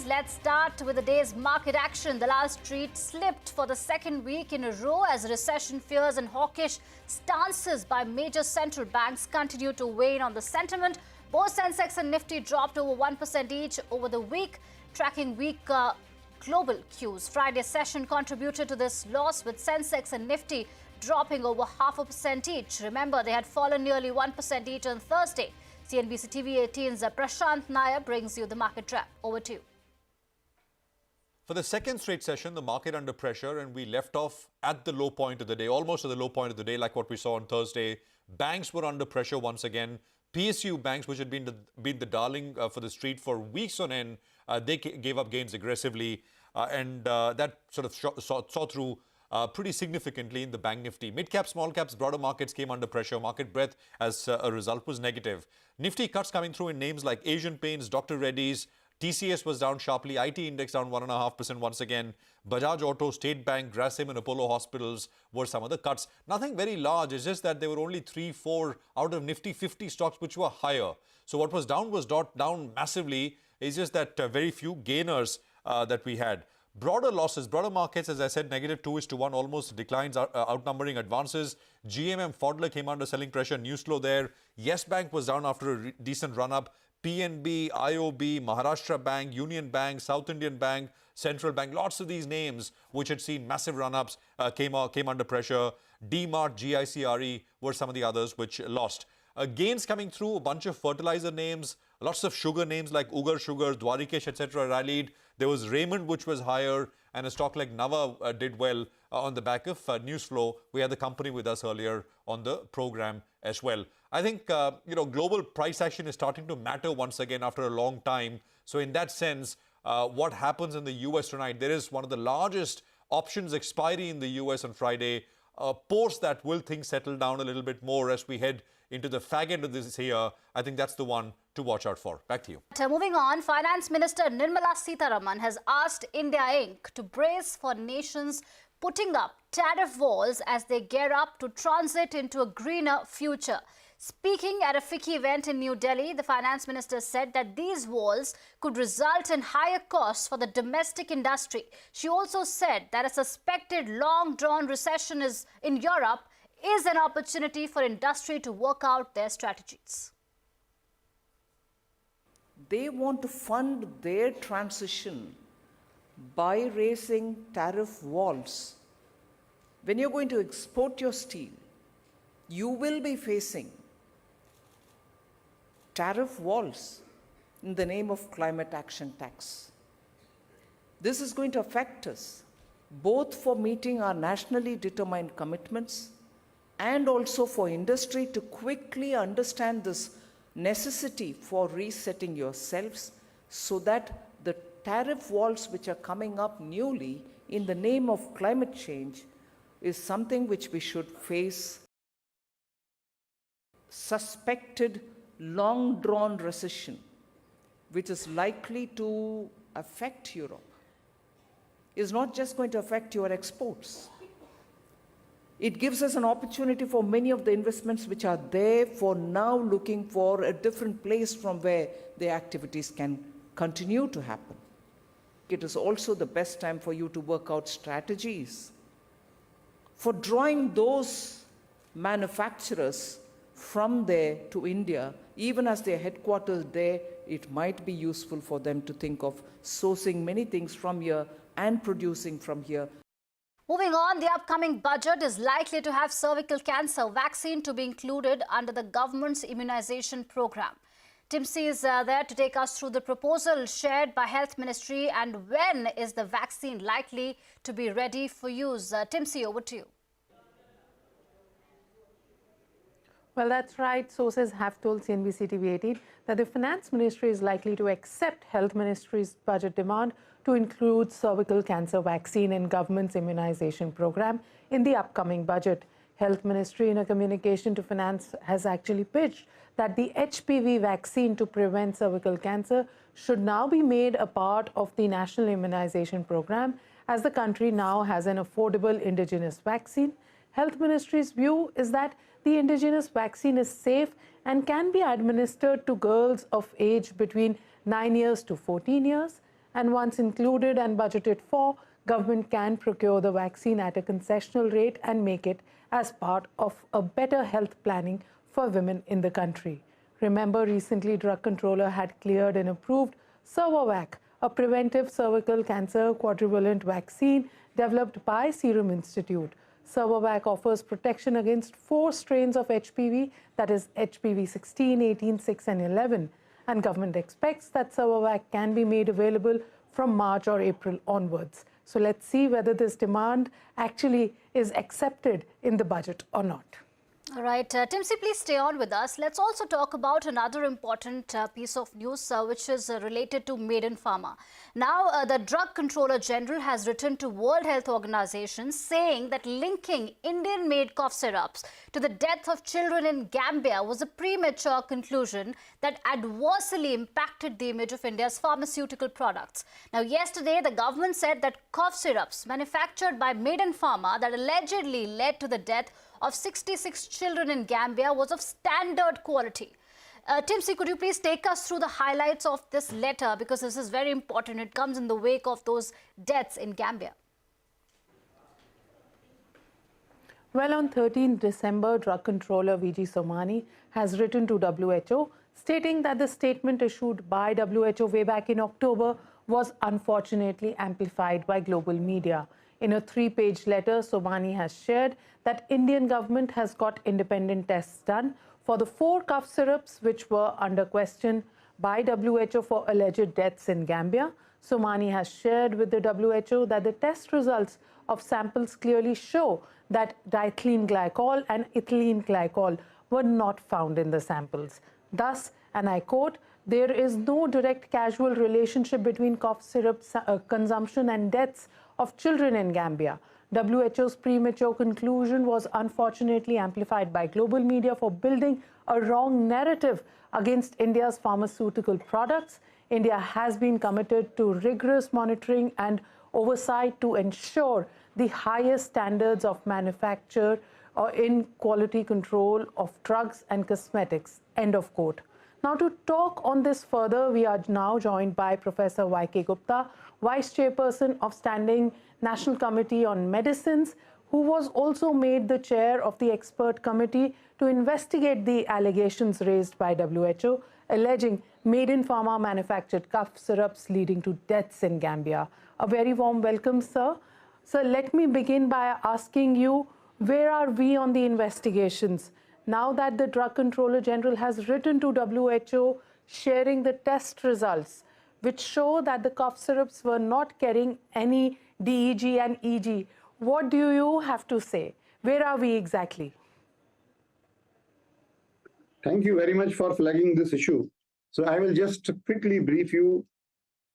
equities. Let's start with the day's market action. The last street slipped for the second week in a row as recession fears and hawkish stances by major central banks continue to weigh on the sentiment. Both sensex and nifty dropped over 1% each over the week, tracking weak global cues. Friday's session contributed to this loss, with sensex and nifty dropping over 0.5% each. Remember, they had fallen nearly 1% each on Thursday. CNBC-TV18's Prashant Nair brings you the market wrap. Over to you. For the second straight session, the market under pressure, and we left off at the low point of the day, almost at the low point of the day, like what we saw on Thursday. Banks were under pressure once again. PSU banks, which had been the darling for the street for weeks on end, they gave up gains aggressively, and that sort of saw through pretty significantly in the bank nifty. Mid-caps, small-caps, broader markets came under pressure. Market breadth as a result was negative. Nifty cuts coming through in names like Asian Paints, Dr. Reddy's. TCS was down sharply. IT index down 1.5% once again. Bajaj Auto, State Bank, Grasim and Apollo Hospitals were some of the cuts. Nothing very large. It's just that there were only 3-4 out of Nifty 50 stocks which were higher. So what was down massively. It's just that very few gainers that we had. Broader losses, broader markets, as I said, -2:1, almost declines outnumbering advances. GMM Fodler came under selling pressure, news flow there. Yes Bank was down after a decent run-up. PNB, IOB, Maharashtra Bank, Union Bank, South Indian Bank, Central Bank, lots of these names which had seen massive run-ups came under pressure. DMart, GICRE were some of the others which lost. Gains coming through, a bunch of fertilizer names, lots of sugar names like Ugar Sugar, Dwarikesh, etc. rallied. There was Raymond, which was higher, and a stock like Nava did well on the back of news flow. We had the company with us earlier on the program as well. I think, global price action is starting to matter once again after a long time. So in that sense, what happens in the US tonight, there is one of the largest options expiry in the US on Friday. Post that, will things settle down a little bit more as we head into the fag end of this year? I think that's the one to watch out for. Back to you. Moving on, Finance Minister Nirmala Sitharaman has asked India Inc. to brace for nations putting up tariff walls as they gear up to transit into a greener future. Speaking at a FICCI event in New Delhi, the Finance Minister said that these walls could result in higher costs for the domestic industry. She also said that a suspected long-drawn recession in Europe is an opportunity for industry to work out their strategies. They want to fund their transition by raising tariff walls. When you're going to export your steel, you will be facing tariff walls in the name of climate action tax. This is going to affect us both for meeting our nationally determined commitments and also for industry to quickly understand this necessity for resetting yourselves, so that the tariff walls which are coming up newly in the name of climate change is something which we should face. Suspected long-drawn recession, which is likely to affect Europe, is not just going to affect your exports. It gives us an opportunity for many of the investments which are there for now looking for a different place from where their activities can continue to happen. It is also the best time for you to work out strategies for drawing those manufacturers from there to India. Even as their headquarters there, it might be useful for them to think of sourcing many things from here and producing from here. Moving on, the upcoming budget is likely to have cervical cancer vaccine to be included under the government's immunization program. Timsy is there to take us through the proposal shared by Health Ministry, and when is the vaccine likely to be ready for use? Timsy, over to you. Well, that's right. Sources have told CNBC-TV18 that the Finance Ministry is likely to accept Health Ministry's budget demand to include cervical cancer vaccine in government's immunization program in the upcoming budget. Health Ministry, in a communication to Finance, has actually pitched that the HPV vaccine to prevent cervical cancer should now be made a part of the national immunization program, as the country now has an affordable indigenous vaccine. Health Ministry's view is that the indigenous vaccine is safe and can be administered to girls of age between 9 years to 14 years. and once included and budgeted for, government can procure the vaccine at a concessional rate and make it as part of a better health planning for women in the country. Remember, recently drug controller had cleared and approved Cervovac, a preventive cervical cancer quadrivalent vaccine developed by Serum Institute. Cervovac offers protection against 4 strains of HPV, that is HPV 16, 18, 6 and 11. And government expects that Cervovac can be made available from March or April onwards. So let's see whether this demand actually is accepted in the budget or not. All right, Timsy, please stay on with us. Let's also talk about another important piece of news which is related to Maiden Pharma. Now, the Drug Controller General has written to World Health Organization saying that linking Indian-made cough syrups to the death of children in Gambia was a premature conclusion that adversely impacted the image of India's pharmaceutical products. Now, yesterday, the government said that cough syrups manufactured by Maiden Pharma that allegedly led to the death of 66 children in Gambia was of standard quality. Timsy, could you please take us through the highlights of this letter, because this is very important. It comes in the wake of those deaths in Gambia. Well, on 13 December, Drug Controller V.G. Somani has written to WHO stating that the statement issued by WHO way back in October was unfortunately amplified by global media. In a 3-page letter, Somani has shared that Indian government has got independent tests done for the 4 cough syrups which were under question by WHO for alleged deaths in Gambia. Somani has shared with the WHO that the test results of samples clearly show that diethylene glycol and ethylene glycol were not found in the samples. Thus, and I quote, "There is no direct causal relationship between cough syrup consumption and deaths of children in Gambia." WHO's premature conclusion was unfortunately amplified by global media for building a wrong narrative against India's pharmaceutical products. India has been committed to rigorous monitoring and oversight to ensure the highest standards of manufacture or in quality control of drugs and cosmetics. End of quote. Now, to talk on this further, we are now joined by Professor Y.K. Gupta, Vice Chairperson of Standing National Committee on Medicines, who was also made the chair of the expert committee to investigate the allegations raised by WHO, alleging Maiden Pharma manufactured cough syrups leading to deaths in Gambia. A very warm welcome, sir. Sir, let me begin by asking you, where are we on the investigations? Now that the Drug Controller General has written to WHO sharing the test results, which show that the cough syrups were not carrying any DEG and EG, what do you have to say? Where are we exactly? Thank you very much for flagging this issue. So I will just quickly brief you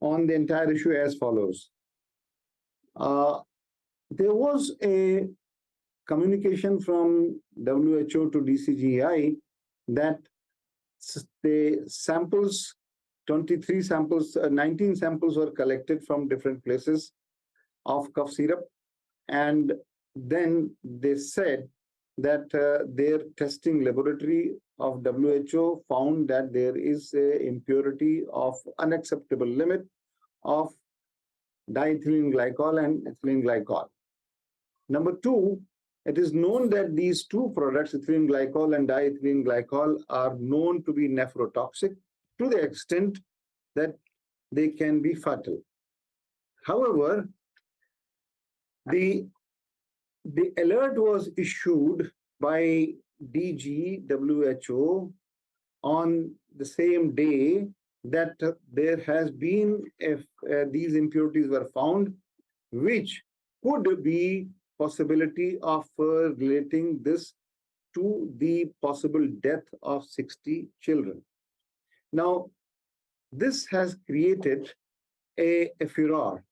on the entire issue as follows. There was a communication from WHO to DCGI that the samples, 23 samples, 19 samples were collected from different places of cough syrup. And then they said that their testing laboratory of WHO found that there is an impurity of unacceptable limit of diethylene glycol and ethylene glycol. Number 2, it is known that these 2 products, ethylene glycol and diethylene glycol, are known to be nephrotoxic to the extent that they can be fatal. However, the alert was issued by DG WHO on the same day that there has been, if these impurities were found, which could be possibility of relating this to the possible death of 60 children. Now, this has created a furor,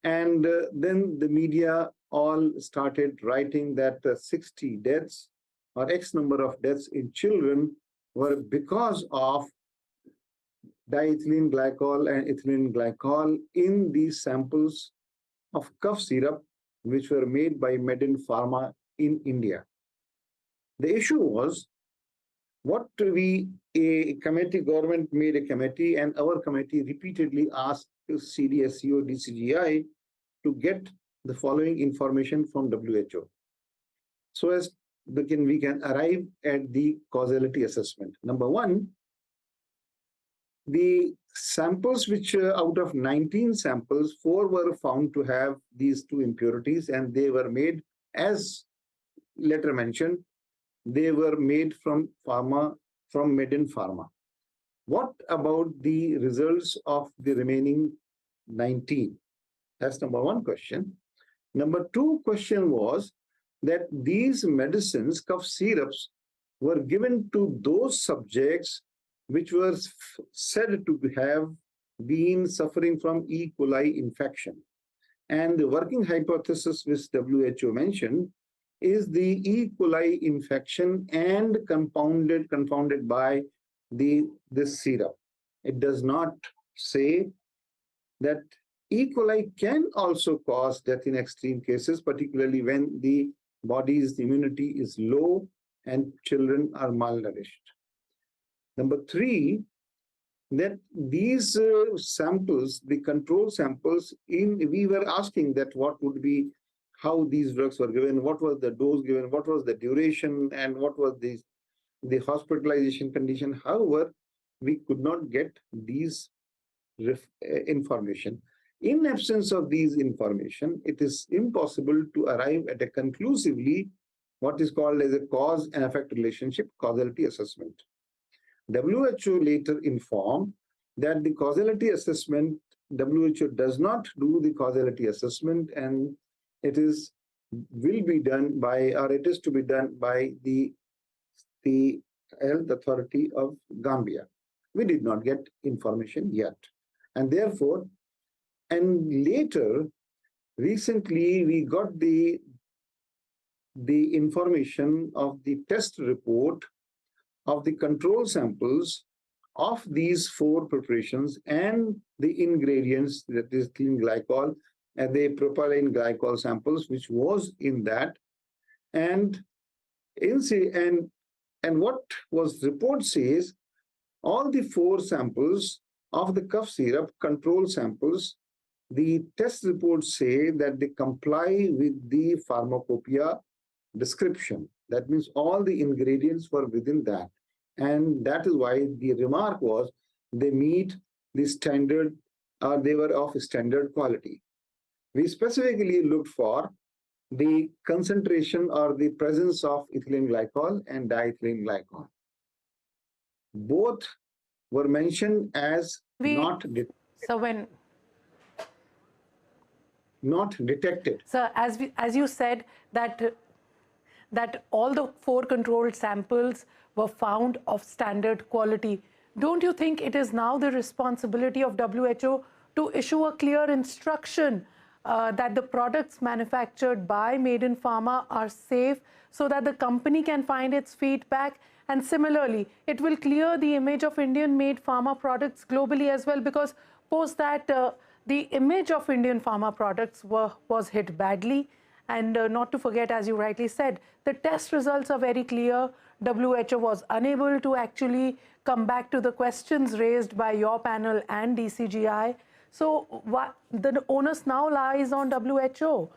and then the media all started writing that 60 deaths or X number of deaths in children were because of diethylene glycol and ethylene glycol in these samples of cough syrup which were made by Maiden Pharma in India. The issue was, what a committee, government made a committee, and our committee repeatedly asked to CDSCO, DCGI to get the following information from WHO, so as we can arrive at the causality assessment. Number one, the samples which out of 19 samples, 4 were found to have these two impurities, and they were made, as later mentioned, they were made from made in pharma. What about the results of the remaining 19? That's number one question. Number two question was that these medicines, cough syrups, were given to those subjects which were said to have been suffering from E. coli infection. And the working hypothesis which WHO mentioned is the E. coli infection and confounded by this syrup. It does not say that E. coli can also cause death in extreme cases, particularly when the body's immunity is low and children are malnourished. Number three, that these samples, the control samples, we were asking that what would be, how these drugs were given, what was the dose given, what was the duration, and what was the hospitalization condition. However, we could not get these information. In absence of these information, it is impossible to arrive at a conclusively what is called as a cause and effect relationship, causality assessment. WHO later informed that the causality assessment, WHO does not do the causality assessment, and it is to be done by the Health Authority of Gambia. We did not get information yet. And therefore, and later, recently, we got the information of the test report of the control samples of these 4 preparations and the ingredients, that is ethylene glycol and the propylene glycol samples, which was in that. And what was report says, all the 4 samples of the cough syrup control samples, the test reports say that they comply with the pharmacopoeia description. That means all the ingredients were within that. And that is why the remark was they meet the standard, or they were of standard quality. We specifically looked for the concentration or the presence of ethylene glycol and diethylene glycol. Both were mentioned as not detected. So as you said that all the 4 controlled samples were found of standard quality, don't you think it is now the responsibility of WHO to issue a clear instruction that the products manufactured by Made in Pharma are safe, so that the company can find its feet back? And similarly, it will clear the image of Indian-made pharma products globally as well, because post that the image of Indian pharma products was hit badly. And not to forget, as you rightly said, the test results are very clear. WHO was unable to actually come back to the questions raised by your panel and DCGI. So the onus now lies on WHO.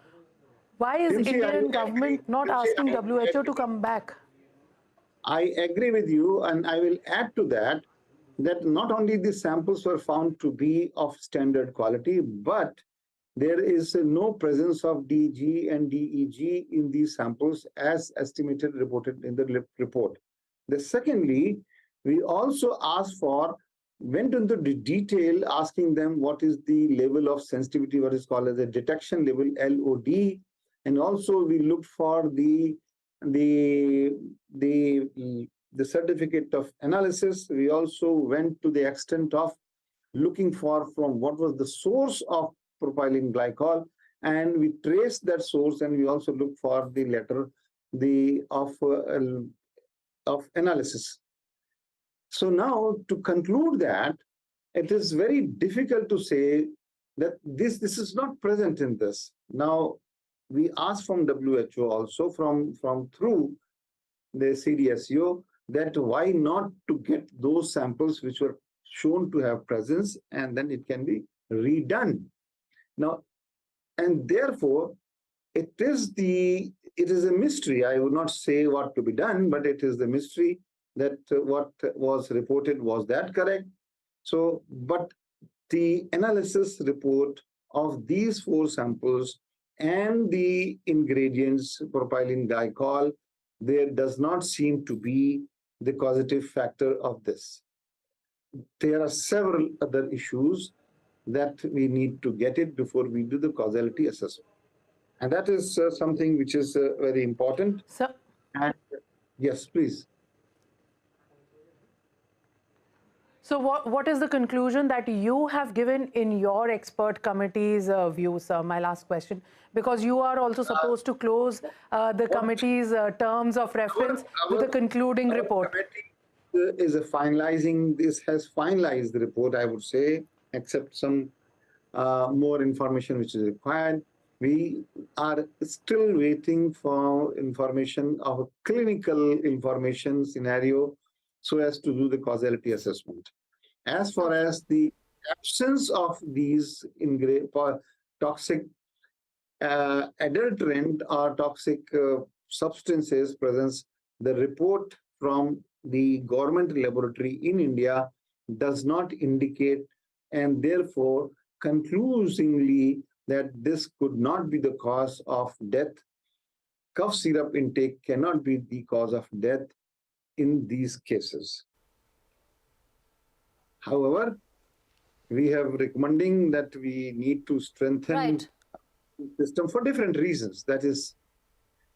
Why is Indian government not asking WHO to come back? I agree with you, and I will add to that, that not only the samples were found to be of standard quality, but there is no presence of DG and DEG in these samples as estimated, reported in the report. Secondly, we also went into the detail, asking them what is the level of sensitivity, what is called as a detection level, LOD, and also we looked for the certificate of analysis. We also went to the extent of looking for from what was the source of propylene glycol, and we traced that source, and we also looked for the letter of analysis. So now, to conclude that, it is very difficult to say that this is not present in this. Now, we asked from WHO also, from through the CDSCO, that why not to get those samples which were shown to have presence, and then it can be redone. Now, and therefore, it is a mystery. I would not say what to be done, but it is the mystery that what was reported, was that correct? So, but the analysis report of these 4 samples and the ingredients, propylene glycol, there does not seem to be the causative factor of this. There are several other issues that we need to get it before we do the causality assessment. And that is something which is very important. So, And yes, please. So what is the conclusion that you have given in your expert committee's view, sir? My last question, because you are also supposed to close the committee's terms of reference with a concluding report. Has finalized the report, I would say, except some more information which is required. We are still waiting for information of a clinical information scenario so as to do the causality assessment. As far as the absence of these toxic adulterant or toxic substances presence, the report from the government laboratory in India does not indicate, and therefore conclusively that this could not be the cause of death. Cough syrup intake cannot be the cause of death in these cases. However, we have recommending that we need to strengthen the system for different reasons. That is,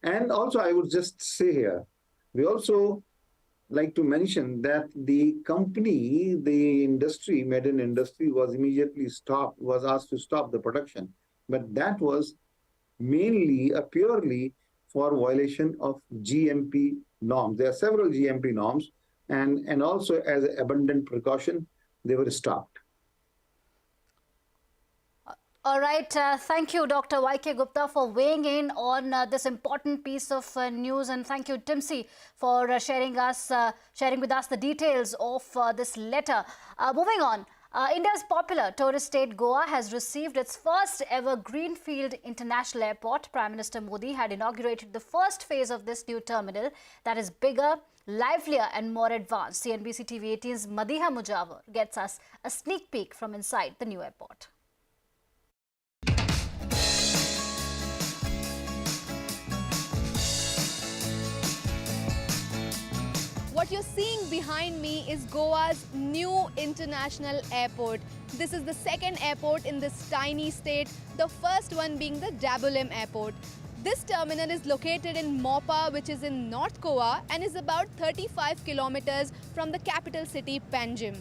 and also I would just say here, we also like to mention that the company, the industry, Maiden Industry, was immediately stopped, was asked to stop the production. But that was mainly, purely for violation of GMP norms. There are several GMP norms, and also as an abundant precaution, they were stopped. All right. Thank you, Dr. Y.K. Gupta, for weighing in on this important piece of news. And thank you, Timsy, for sharing with us the details of this letter. Moving on, India's popular tourist state Goa has received its first ever Greenfield International Airport. Prime Minister Modi had inaugurated the first phase of this new terminal that is bigger, livelier and more advanced. CNBC-TV18's Madiha Mujawar gets us a sneak peek from inside the new airport. What you're seeing behind me is Goa's new international airport. This is the second airport in this tiny state, the first one being the Dabolim Airport. This terminal is located in Mopa, which is in North Goa, and is about 35 kilometers from the capital city, Panjim.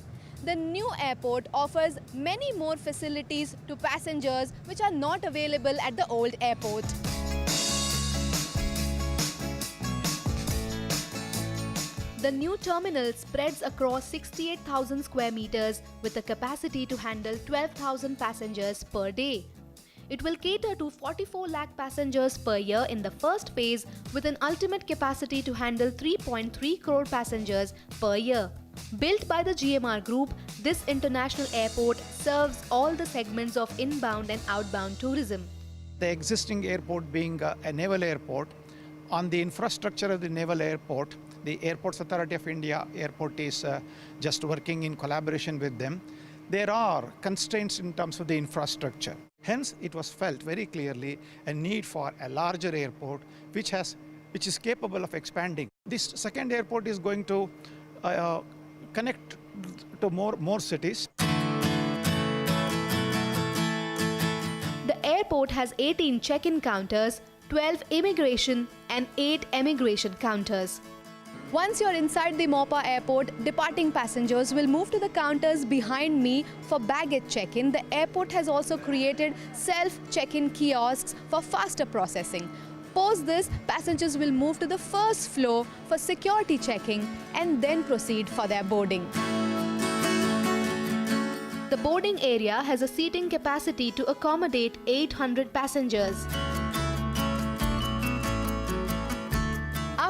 The new airport offers many more facilities to passengers which are not available at the old airport. The new terminal spreads across 68,000 square meters with a capacity to handle 12,000 passengers per day. It will cater to 44 lakh passengers per year in the first phase, with an ultimate capacity to handle 3.3 crore passengers per year. Built by the GMR Group, this international airport serves all the segments of inbound and outbound tourism. The existing airport being a naval airport, on the infrastructure of the naval airport, the Airports Authority of India airport is just working in collaboration with them. There are constraints in terms of the infrastructure. Hence, it was felt very clearly a need for a larger airport which is capable of expanding. This second airport is going to connect to more cities. The airport has 18 check-in counters, 12 immigration and 8 emigration counters. Once you're inside the Mopa airport, departing passengers will move to the counters behind me for baggage check-in. The airport has also created self-check-in kiosks for faster processing. Post this, passengers will move to the first floor for security checking and then proceed for their boarding. The boarding area has a seating capacity to accommodate 800 passengers.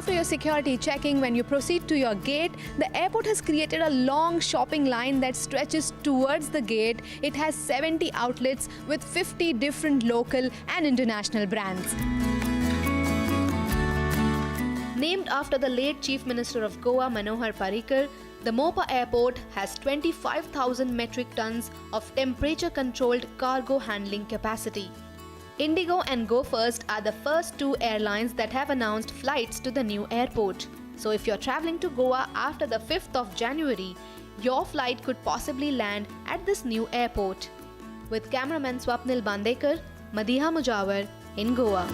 after your security checking, when you proceed to your gate, the airport has created a long shopping line that stretches towards the gate. It has 70 outlets with 50 different local and international brands. Named after the late Chief Minister of Goa, Manohar Parrikar, the Mopa airport has 25,000 metric tons of temperature-controlled cargo handling capacity. Indigo and Go First are the first two airlines that have announced flights to the new airport. So if you're traveling to Goa after the 5th of January, your flight could possibly land at this new airport. With cameraman Swapnil Bandekar, Madiha Mujawar in Goa.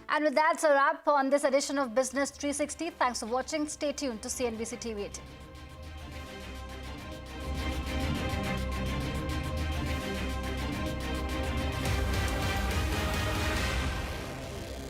And with that, it's a wrap on this edition of Business 360. Thanks for watching. Stay tuned to CNBC TV18.